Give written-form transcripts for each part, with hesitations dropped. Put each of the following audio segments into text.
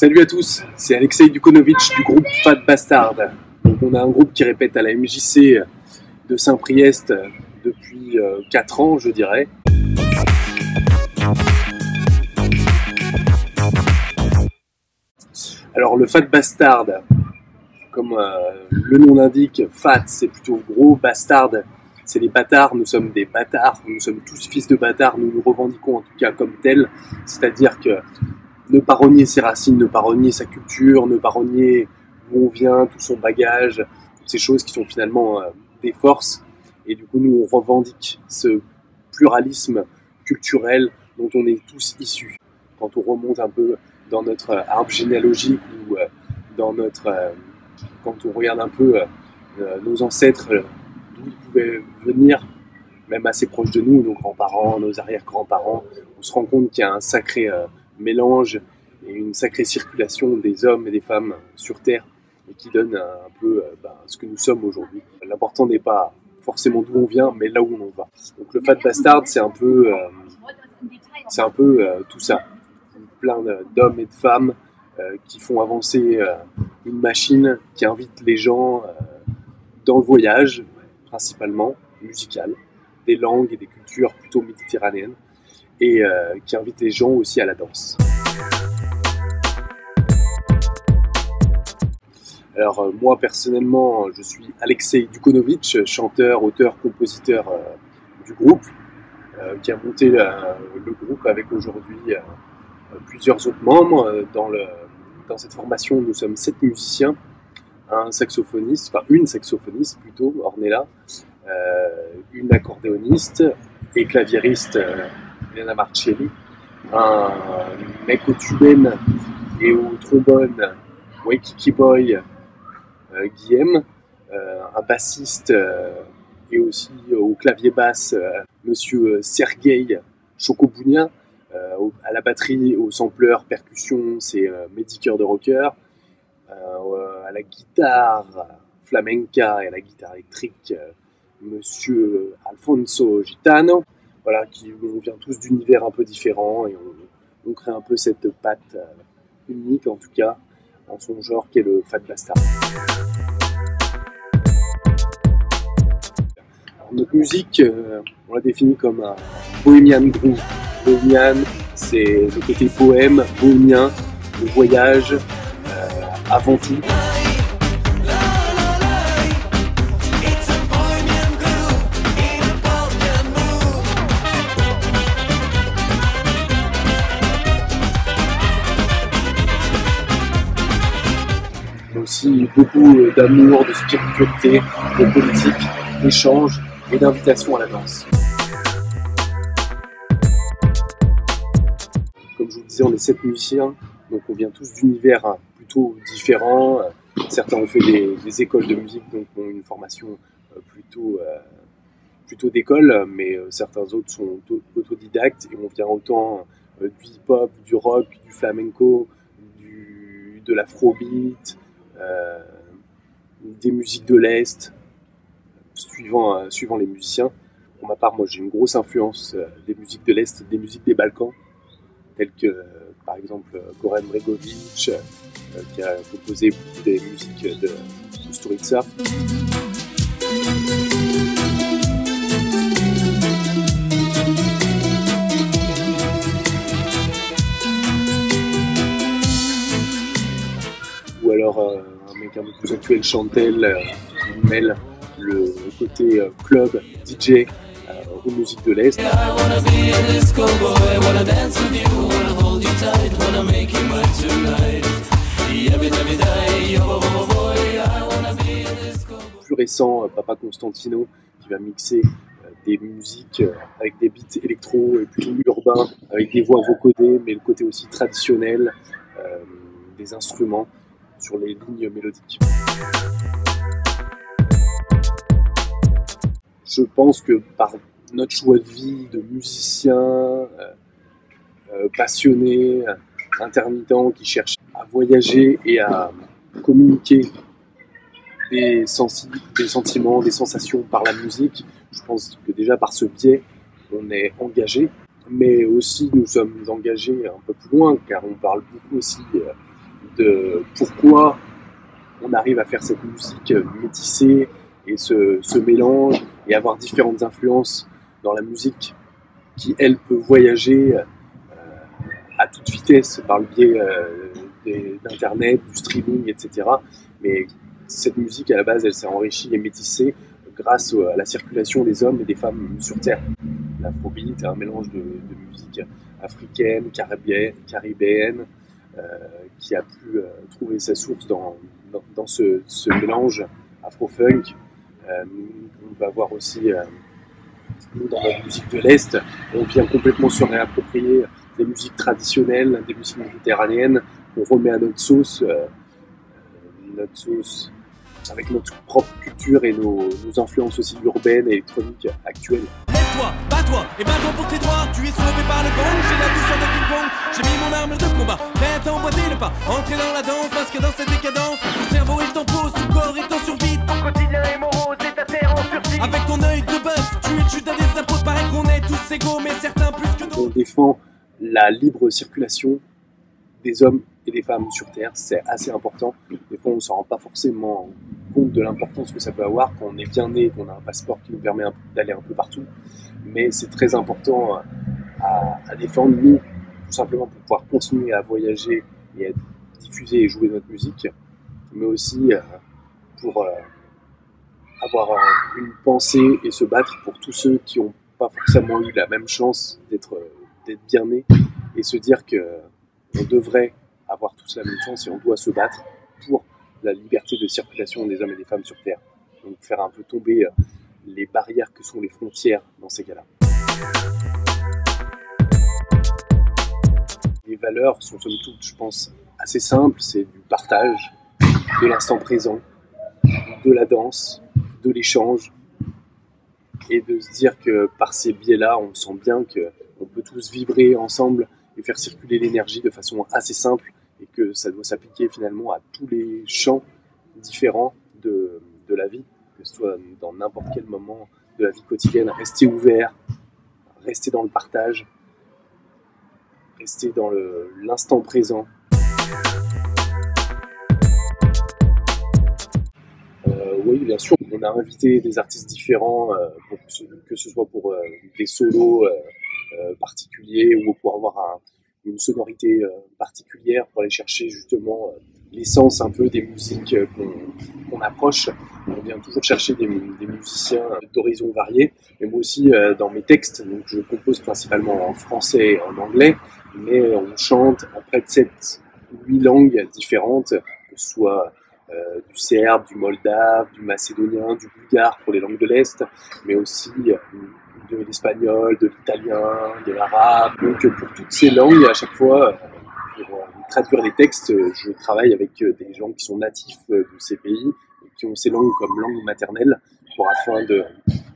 Salut à tous, c'est Alexei Dukonovitch du groupe Fat Bastard. Donc on a un groupe qui répète à la MJC de Saint-Priest depuis 4 ans, je dirais. Alors le Fat Bastard, comme le nom l'indique, Fat c'est plutôt gros, Bastard c'est les bâtards, nous sommes des bâtards, nous sommes tous fils de bâtards, nous nous revendiquons en tout cas comme tels, c'est-à-dire que ne pas renier ses racines, ne pas renier sa culture, ne pas renier d'où on vient, tout son bagage, toutes ces choses qui sont finalement des forces. Et du coup, nous, on revendique ce pluralisme culturel dont on est tous issus. Quand on remonte un peu dans notre arbre généalogique ou quand on regarde un peu nos ancêtres, d'où ils pouvaient venir, même assez proches de nous, nos grands-parents, nos arrière-grands-parents, on se rend compte qu'il y a un sacré mélange et une sacrée circulation des hommes et des femmes sur Terre et qui donne un peu ce que nous sommes aujourd'hui. L'important n'est pas forcément d'où on vient, mais là où on va. Donc le Fat Bastard, c'est un peu tout ça. Plein d'hommes et de femmes qui font avancer une machine qui invite les gens dans le voyage, principalement musical, des langues et des cultures plutôt méditerranéennes, et qui invite les gens aussi à la danse. Alors moi personnellement, je suis Alexei Dukonovitch, chanteur, auteur, compositeur du groupe, qui a monté le groupe avec aujourd'hui plusieurs autres membres. Dans cette formation, nous sommes 7 musiciens, un saxophoniste, enfin une saxophoniste plutôt, Ornella, une accordéoniste et claviériste, Elena Marcelli, un mec au tuben et au trombone, Waikiki Boy, Guillaume, un bassiste et aussi au clavier basse, monsieur Sergei Chokobounia, à la batterie, au sampleur, percussion, c'est Mehdi Cœur de Rocker, à la guitare flamenca et à la guitare électrique, monsieur Alfonso Gitano. Voilà, on vient tous d'univers un peu différents et on crée un peu cette patte unique, en tout cas, en son genre, qui est le Fat Bastard. Alors, notre musique, on la définit comme un bohemian groove. Bohemian, c'est le côté poème, bohémien, le voyage, avant tout. Aussi beaucoup d'amour, de spiritualité, de politique, d'échange et d'invitation à la danse. Comme je vous le disais, on est 7 musiciens, donc on vient tous d'univers plutôt différents. Certains ont fait des écoles de musique, donc ont une formation plutôt d'école, mais certains autres sont autodidactes et on vient autant du hip-hop, du rock, du flamenco, de l'afrobeat, des musiques de l'Est, suivant les musiciens. Pour ma part, moi j'ai une grosse influence des musiques de l'Est, des musiques des Balkans, telles que par exemple Goran Bregovic, qui a composé beaucoup des musiques de Sturica. Ou alors un mec un peu plus actuel, Chantel, qui mêle le côté club, DJ aux musiques de l'Est. Plus récent, Papa Constantino, qui va mixer des musiques avec des beats électro et plutôt urbains, avec des voix vocodées, mais le côté aussi traditionnel des instruments sur les lignes mélodiques. Je pense que par notre choix de vie de musiciens passionnés, intermittents, qui cherchent à voyager et à communiquer des sentiments, des sensations par la musique, je pense que déjà par ce biais, on est engagé, mais aussi nous sommes engagés un peu plus loin, car on parle beaucoup aussi de pourquoi on arrive à faire cette musique métissée et ce mélange et avoir différentes influences dans la musique qui, elle, peut voyager à toute vitesse par le biais d'Internet, du streaming, etc. Mais cette musique, à la base, elle s'est enrichie et métissée grâce à la circulation des hommes et des femmes sur Terre. L'afrobeat est un mélange de musique africaine, caribéenne, qui a pu trouver sa source dans ce mélange afro-funk. On va voir aussi, nous, dans la musique de l'Est, on vient complètement se réapproprier des musiques traditionnelles, des musiques méditerranéennes, qu'on remet à notre sauce avec notre propre culture et nos influences aussi urbaines et électroniques actuelles. Lève-toi, bats-toi et bats-toi pour tes droits. Tu es sauvé par le gong, j'ai la douceur de ping-pong. J'ai mis mon arme de combat, prêt à emboîter le pas. Entrer dans la danse, parce que dans cette décadence, ton cerveau est en pause, ton corps est en survie. Ton quotidien est morose et ta terre en sursis. Avec ton œil de bœuf, tu études à des impôts. Paraît qu'on est tous égaux, mais certains plus que d'autres. On défend la libre circulation des hommes et des femmes sur Terre, c'est assez important. Des fois, on ne s'en rend pas forcément compte de l'importance que ça peut avoir quand on est bien né, qu'on a un passeport qui nous permet d'aller un peu partout. Mais c'est très important à défendre, nous, tout simplement pour pouvoir continuer à voyager et à diffuser et jouer notre musique, mais aussi pour avoir une pensée et se battre pour tous ceux qui n'ont pas forcément eu la même chance d'être bien nés et se dire qu'on devrait avoir tous la même chance et on doit se battre pour la liberté de circulation des hommes et des femmes sur Terre. Donc faire un peu tomber les barrières que sont les frontières dans ces cas-là. Les valeurs sont somme toute, je pense, assez simples. C'est du partage, de l'instant présent, de la danse, de l'échange et de se dire que par ces biais-là, on sent bien qu'on peut tous vibrer ensemble et faire circuler l'énergie de façon assez simple et que ça doit s'appliquer finalement à tous les champs différents de la vie, que ce soit dans n'importe quel moment de la vie quotidienne. Rester ouvert, rester dans le partage, rester dans l'instant présent. Oui, bien sûr, on a invité des artistes différents, que ce soit pour des solos particuliers ou pour avoir une sonorité particulière, pour aller chercher justement l'essence un peu des musiques qu'on approche. On vient toujours chercher des musiciens d'horizons variés. Et moi aussi, dans mes textes, donc je compose principalement en français et en anglais, mais on chante en près de 7-8 langues différentes, que ce soit du serbe, du moldave, du macédonien, du bulgare pour les langues de l'Est, mais aussi de l'espagnol, de l'italien, de l'arabe. Donc pour toutes ces langues, à chaque fois, pour traduire les textes, je travaille avec des gens qui sont natifs de ces pays, et qui ont ces langues comme langue maternelle, afin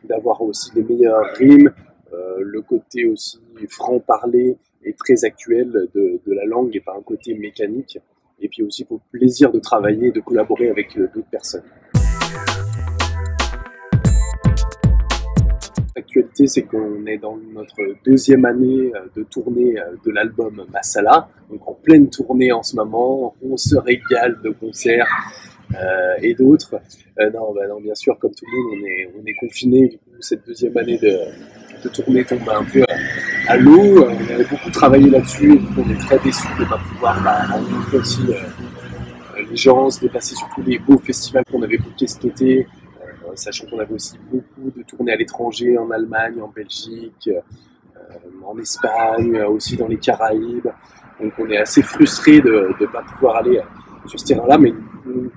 d'avoir aussi les meilleures rimes, le côté aussi franc-parler et très actuel de la langue et pas un côté mécanique. Et puis aussi pour le plaisir de travailler et de collaborer avec d'autres personnes. L'actualité, c'est qu'on est dans notre 2e année de tournée de l'album Masala, donc en pleine tournée en ce moment, on se régale de concerts et d'autres. Non, bien sûr, comme tout le monde, on est confiné, du coup cette 2e année de tournée tombe un peu à l'eau. On avait beaucoup travaillé là-dessus, et du coup on est très déçus de ne pas pouvoir rencontrer aussi les gens, se déplacer sur tous les beaux festivals qu'on avait bookés cet été, sachant qu'on avait aussi beaucoup de tournées à l'étranger, en Allemagne, en Belgique, en Espagne, aussi dans les Caraïbes. Donc on est assez frustrés de ne pas pouvoir aller sur ce terrain-là, mais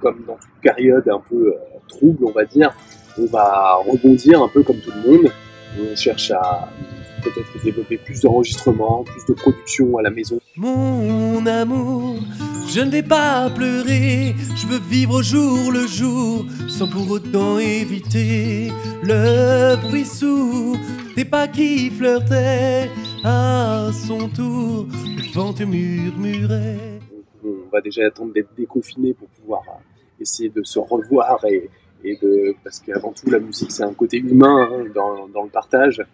comme dans toute période un peu trouble, on va dire, on va rebondir un peu comme tout le monde. On cherche à peut-être développer plus d'enregistrements, plus de production à la maison. Mon amour, je ne vais pas pleurer, je veux vivre au jour le jour, sans pour autant éviter le bruit sourd des pas qui flirtaient à son tour, le vent te murmurait. On va déjà attendre d'être déconfiné pour pouvoir essayer de se revoir parce qu'avant tout la musique c'est un côté humain dans le partage.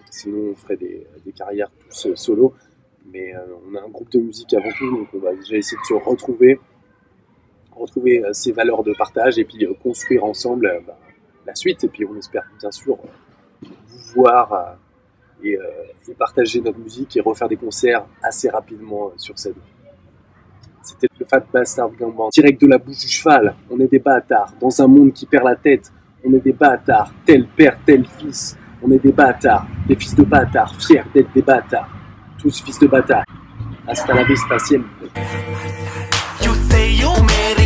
Sinon on ferait des carrières tous solo. Mais on a un groupe de musique avant tout, donc on va déjà essayer de se retrouver ces valeurs de partage et puis construire ensemble la suite. Et puis on espère bien sûr vous voir et partager notre musique et refaire des concerts assez rapidement sur scène. C'était le Fat Bastard Gang Band, direct de la bouche du cheval. On est des bâtards, dans un monde qui perd la tête. On est des bâtards, tel père, tel fils. On est des bâtards, des fils de bâtards, fiers d'être des bâtards. Tous fils de bâtards. Hasta la vista, siempre. You say you made